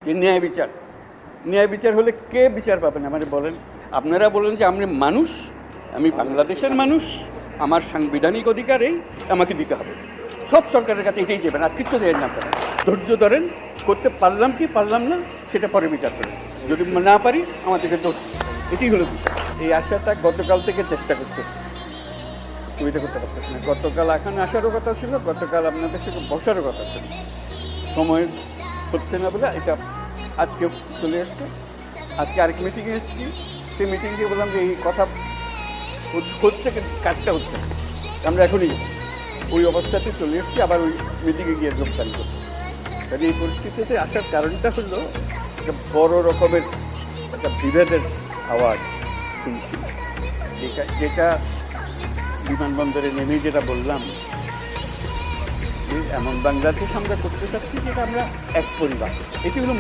যে ন্যায় বিচার হলে কে বিচার পাবেন আমাদের বলেন? আপনারা বলেন যে আমরা মানুষ, আমি বাংলাদেশের মানুষ, আমার সাংবিধানিক অধিকারেই আমাকে দিতে হবে। সব সরকারের কাছে এটাই যাবেন, আর কিচ্ছু চাই না। আপনারা ধৈর্য ধরেন, করতে পারলাম কি পারলাম না সেটা পরে বিচার করেন। যদি না পারি আমাদেরকে দোষ, এটাই হলো বিচার। এই আশাটা গতকাল থেকে চেষ্টা করতেছি, সুবিধা করতে পারতেছি না। গতকাল এখানে আসারও কথা ছিল, গতকাল আপনাদের সাথে বসারও কথা ছিল, সময় হচ্ছে না বলে এটা আজকে চলে এসছে। আজকে আরেক মিটিংয়ে এসেছি, সেই মিটিং দিয়ে বললাম যে এই কথা হচ্ছে কিন্তু কাজটা হচ্ছে না, আমরা এখনই ওই অবস্থাতে চলে এসেছি, আবার ওই মিটিংয়ে গিয়ে যোগদান করবো। কারণ এই পরিস্থিতিতে আসার কারণটা হলো একটা বড় রকমের একটা বিভেদের আওয়াজ শুনছি, যেটা বিমানবন্দরে নেমে যেটা বললাম যে এমন বাংলাদেশ আমরা করতে চাচ্ছি যেটা আমরা এক পরিবার, এটি হলো